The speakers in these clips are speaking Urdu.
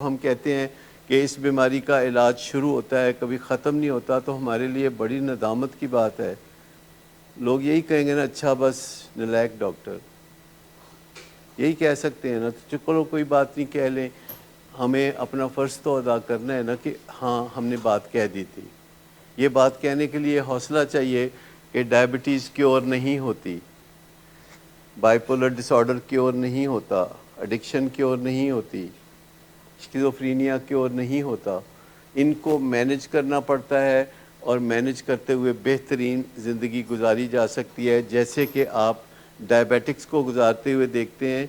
ہم کہتے ہیں کہ اس بیماری کا علاج شروع ہوتا ہے کبھی ختم نہیں ہوتا، تو ہمارے لیے بڑی ندامت کی بات ہے۔ لوگ یہی کہیں گے نا، اچھا بس نالائق ڈاکٹر، یہی کہہ سکتے ہیں نا، تو چلو کوئی بات نہیں کہہ لیں، ہمیں اپنا فرض تو ادا کرنا ہے نا کہ ہاں ہم نے بات کہہ دی تھی۔ یہ بات کہنے کے لیے حوصلہ چاہیے کہ ڈائبٹیز کیور نہیں ہوتی، بائیپولر ڈس آرڈر کیور نہیں ہوتا، ایڈکشن کیور نہیں ہوتی، اسکیزوفرینیا کیور نہیں ہوتا۔ ان کو مینج کرنا پڑتا ہے، اور مینج کرتے ہوئے بہترین زندگی گزاری جا سکتی ہے، جیسے کہ آپ ڈائبیٹکس کو گزارتے ہوئے دیکھتے ہیں،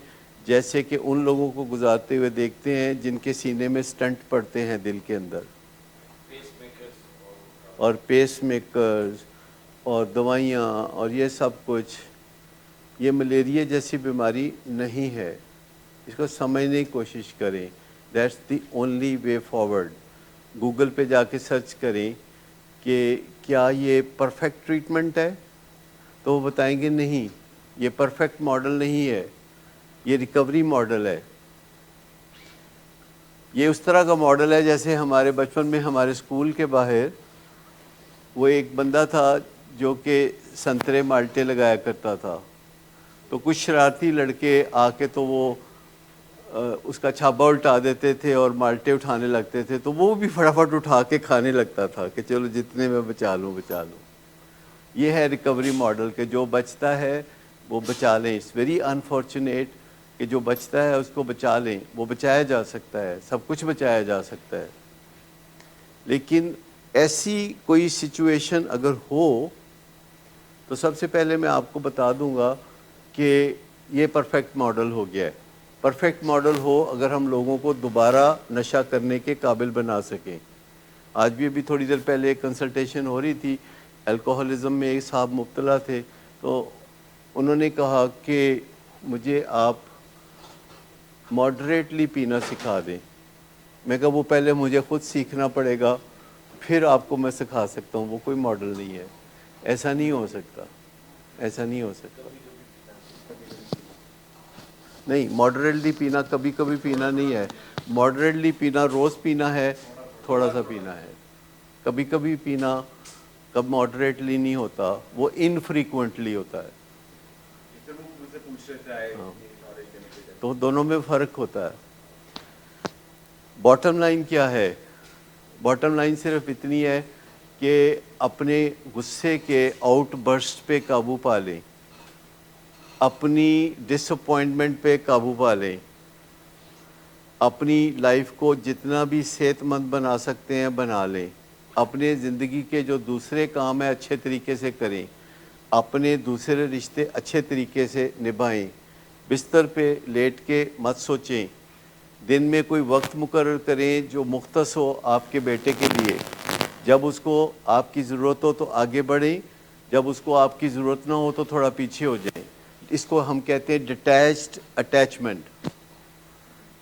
جیسے کہ ان لوگوں کو گزارتے ہوئے دیکھتے ہیں جن کے سینے میں سٹنٹ پڑتے ہیں دل کے اندر، اور پیس میکرز اور دوائیاں اور یہ سب کچھ۔ یہ ملیریا جیسی بیماری نہیں ہے، اس کو سمجھنے کی کوشش کریں۔ That's the only way forward. Google پہ جا کے سرچ کریں کہ کیا یہ پرفیکٹ ٹریٹمنٹ ہے، تو وہ بتائیں گے نہیں، یہ پرفیکٹ ماڈل نہیں ہے، یہ ریکوری ماڈل ہے۔ یہ اس طرح کا ماڈل ہے جیسے ہمارے بچپن میں ہمارے اسکول کے باہر وہ ایک بندہ تھا جو کہ سنترے مالٹے لگایا کرتا تھا، تو کچھ شرارتی لڑکے آ کے تو وہ اس کا چھابا الٹا دیتے تھے اور مالٹے اٹھانے لگتے تھے، تو وہ بھی فٹافٹ اٹھا کے کھانے لگتا تھا کہ چلو جتنے میں بچا لوں بچا لوں۔ یہ ہے ریکوری ماڈل کہ جو بچتا ہے وہ بچا لیں۔ اٹس ویری انفارچونیٹ کہ جو بچتا ہے اس کو بچا لیں، وہ بچایا جا سکتا ہے، سب کچھ بچایا جا سکتا ہے۔ لیکن ایسی کوئی سچویشن اگر ہو تو سب سے پہلے میں آپ کو بتا دوں گا کہ یہ پرفیکٹ ماڈل ہو گیا ہے۔ پرفیکٹ ماڈل ہو اگر ہم لوگوں کو دوبارہ نشہ کرنے کے قابل بنا سکیں۔ آج بھی ابھی تھوڑی دیر پہلے ایک کنسلٹیشن ہو رہی تھی، الکوہلزم میں ایک صاحب مبتلا تھے، تو انہوں نے کہا کہ مجھے آپ ماڈریٹلی پینا سکھا دیں۔ میں کہا وہ پہلے مجھے خود سیکھنا پڑے گا، پھر آپ کو میں سکھا سکتا ہوں۔ وہ کوئی ماڈل نہیں ہے، ایسا نہیں ہو سکتا، ایسا نہیں ہو سکتا۔ نہیں، ماڈریٹلی پینا کبھی کبھی پینا نہیں ہے، ماڈریٹلی پینا روز پینا ہے، تھوڑا سا پینا ہے۔ کبھی کبھی پینا کب ماڈریٹلی نہیں ہوتا، وہ انفریکوینٹلی ہوتا ہے۔ ہاں، تو دونوں میں فرق ہوتا ہے۔ باٹم لائن کیا ہے؟ باٹم لائن صرف اتنی ہے کہ اپنے غصے کے آؤٹ برسٹ پہ قابو پا لیں، اپنی ڈس اپوائنٹمنٹ پہ قابو پا لیں، اپنی لائف کو جتنا بھی صحت مند بنا سکتے ہیں بنا لیں، اپنے زندگی کے جو دوسرے کام ہیں اچھے طریقے سے کریں، اپنے دوسرے رشتے اچھے طریقے سے نبھائیں۔ بستر پہ لیٹ کے مت سوچیں، دن میں کوئی وقت مقرر کریں جو مختص ہو آپ کے بیٹے کے لیے۔ جب اس کو آپ کی ضرورت ہو تو آگے بڑھیں، جب اس کو آپ کی ضرورت نہ ہو تو تھوڑا پیچھے ہو جائیں۔ اس کو ہم کہتے ہیں ڈیٹیچڈ اٹیچمنٹ،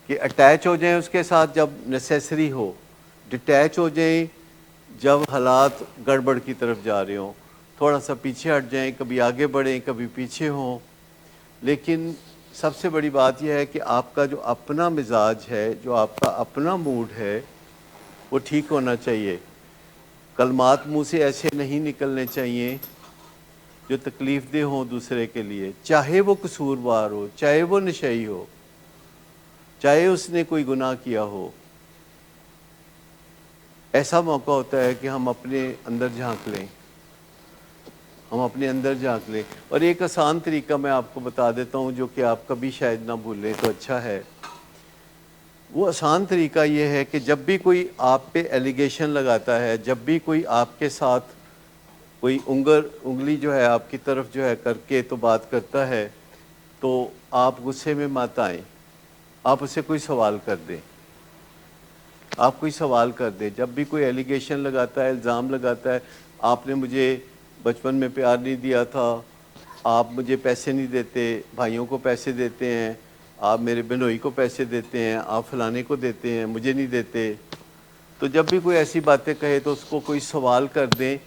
کہ اٹیچ ہو جائیں اس کے ساتھ جب نیسیسری ہو، ڈیٹیچ ہو جائیں جب حالات گڑبڑ کی طرف جا رہے ہوں، تھوڑا سا پیچھے ہٹ جائیں، کبھی آگے بڑھیں کبھی پیچھے ہوں۔ لیکن سب سے بڑی بات یہ ہے کہ آپ کا جو اپنا مزاج ہے، جو آپ کا اپنا موڈ ہے، وہ ٹھیک ہونا چاہیے۔ کلمات منہ سے ایسے نہیں نکلنے چاہیے جو تکلیف دہ ہوں دوسرے کے لیے، چاہے وہ قصوروار ہو، چاہے وہ نشئی ہو، چاہے اس نے کوئی گناہ کیا ہو۔ ایسا موقع ہوتا ہے کہ ہم اپنے اندر جھانک لیں، ہم اپنے اندر جھانک لیں۔ اور ایک آسان طریقہ میں آپ کو بتا دیتا ہوں جو کہ آپ کبھی شاید نہ بھولیں تو اچھا ہے۔ وہ آسان طریقہ یہ ہے کہ جب بھی کوئی آپ پہ ایلیگیشن لگاتا ہے، جب بھی کوئی آپ کے ساتھ کوئی انگلی جو ہے آپ کی طرف جو ہے کر کے تو بات کرتا ہے، تو آپ غصے میں مت آئیں، آپ اسے کوئی سوال کر دیں، آپ کوئی سوال کر دیں۔ جب بھی کوئی ایلیگیشن لگاتا ہے، الزام لگاتا ہے، آپ نے مجھے بچپن میں پیار نہیں دیا تھا، آپ مجھے پیسے نہیں دیتے، بھائیوں کو پیسے دیتے ہیں، آپ میرے بہنوئی کو پیسے دیتے ہیں، آپ فلانے کو دیتے ہیں، مجھے نہیں دیتے، تو جب بھی کوئی ایسی باتیں کہے تو اس کو کوئی سوال کر دیں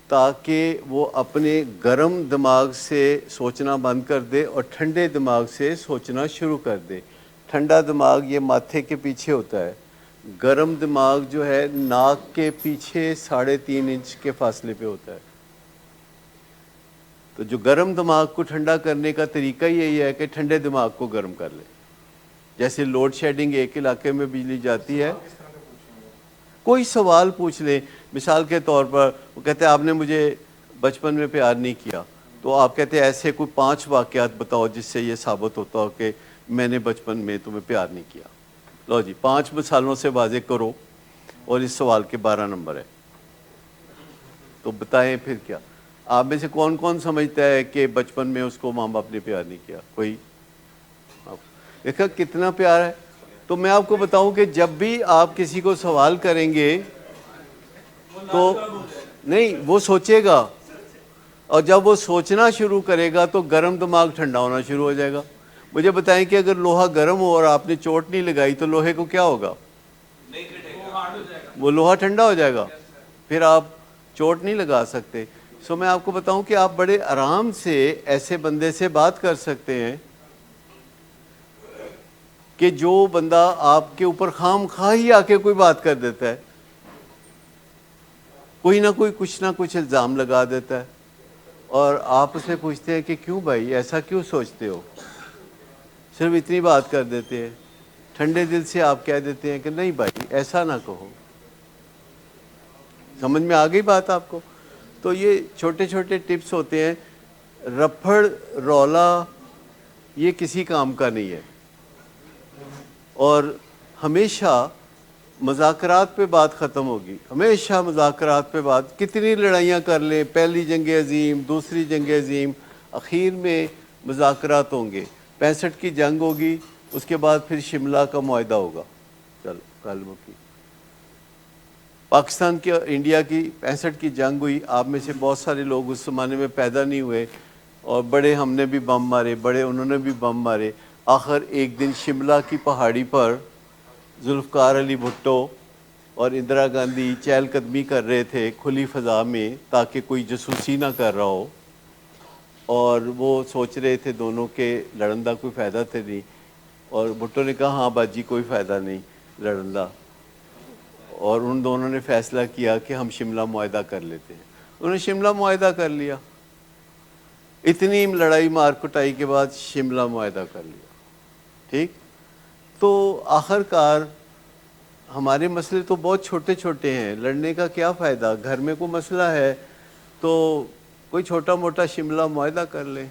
تاکہ وہ اپنے گرم دماغ سے سوچنا بند کر دے اور ٹھنڈے دماغ سے سوچنا شروع کر دے۔ ٹھنڈا دماغ یہ ماتھے کے پیچھے ہوتا ہے، گرم دماغ جو ہے ناک کے پیچھے 3.5 انچ کے فاصلے پہ ہوتا ہے. تو جو گرم دماغ کو ٹھنڈا کرنے کا طریقہ یہی ہے کہ ٹھنڈے دماغ کو گرم کر لے. جیسے لوڈ شیڈنگ ایک علاقے میں بجلی جاتی ہے, کوئی سوال پوچھ لیں. مثال کے طور پر وہ کہتے ہیں آپ نے مجھے بچپن میں پیار نہیں کیا, تو آپ کہتے ہیں ایسے کوئی 5 واقعات بتاؤ جس سے یہ ثابت ہوتا ہو کہ میں نے بچپن میں تمہیں پیار نہیں کیا. لو جی 5 مثالوں سے واضح کرو, اور اس سوال کے 12 نمبر ہے. تو بتائیں پھر کیا آپ میں سے کون کون سمجھتا ہے کہ بچپن میں اس کو ماں باپ نے پیار نہیں کیا؟ کوئی؟ دیکھا کتنا پیار ہے. تو میں آپ کو بتاؤں کہ جب بھی آپ کسی کو سوال کریں گے تو نہیں, وہ سوچے گا, اور جب وہ سوچنا شروع کرے گا تو گرم دماغ ٹھنڈا ہونا شروع ہو جائے گا. مجھے بتائیں کہ اگر لوہا گرم ہو اور آپ نے چوٹ نہیں لگائی تو لوہے کو کیا ہوگا؟ وہ لوہا ٹھنڈا ہو جائے گا, پھر آپ چوٹ نہیں لگا سکتے. سو میں آپ کو بتاؤں کہ آپ بڑے آرام سے ایسے بندے سے بات کر سکتے ہیں کہ جو بندہ آپ کے اوپر خام خواہ ہی آ کے کوئی بات کر دیتا ہے, کوئی نہ کوئی کچھ نہ کچھ الزام لگا دیتا ہے, اور آپ اس سے پوچھتے ہیں کہ کیوں بھائی ایسا کیوں سوچتے ہو, صرف اتنی بات کر دیتے ہیں. ٹھنڈے دل سے آپ کہہ دیتے ہیں کہ نہیں بھائی ایسا نہ کہو. سمجھ میں آ گئی بات آپ کو؟ تو یہ چھوٹے چھوٹے ٹپس ہوتے ہیں. رپھڑ رولا یہ کسی کام کا نہیں ہے, اور ہمیشہ مذاکرات پہ بات ختم ہوگی. ہمیشہ مذاکرات پہ بات, کتنی لڑائیاں کر لیں, پہلی جنگ عظیم, دوسری جنگ عظیم, اخیر میں مذاکرات ہوں گے. 65 کی جنگ ہوگی, اس کے بعد پھر شملہ کا معاہدہ ہوگا. چلو کالموں کی پاکستان کی اور انڈیا کی 65 کی جنگ ہوئی. آپ میں سے بہت سارے لوگ اس زمانے میں پیدا نہیں ہوئے, اور بڑے ہم نے بھی بم مارے, بڑے انہوں نے بھی بم مارے. آخر ایک دن شملہ کی پہاڑی پر ذوالفقار علی بھٹو اور اندرا گاندھی چہل قدمی کر رہے تھے کھلی فضا میں, تاکہ کوئی جاسوسی نہ کر رہا ہو, اور وہ سوچ رہے تھے دونوں کے لڑن دا کوئی فائدہ تھے نہیں. اور بھٹو نے کہا ہاں باجی کوئی فائدہ نہیں لڑن دا, اور ان دونوں نے فیصلہ کیا کہ ہم شملہ معاہدہ کر لیتے ہیں. انہوں نے شملہ معاہدہ کر لیا. اتنی لڑائی مار کٹائی کے بعد شملہ معاہدہ کر لیا. ٹھیک, تو آخر کار ہمارے مسئلے تو بہت چھوٹے چھوٹے ہیں, لڑنے کا کیا فائدہ؟ گھر میں کوئی مسئلہ ہے تو کوئی چھوٹا موٹا شملہ معاہدہ کر لیں.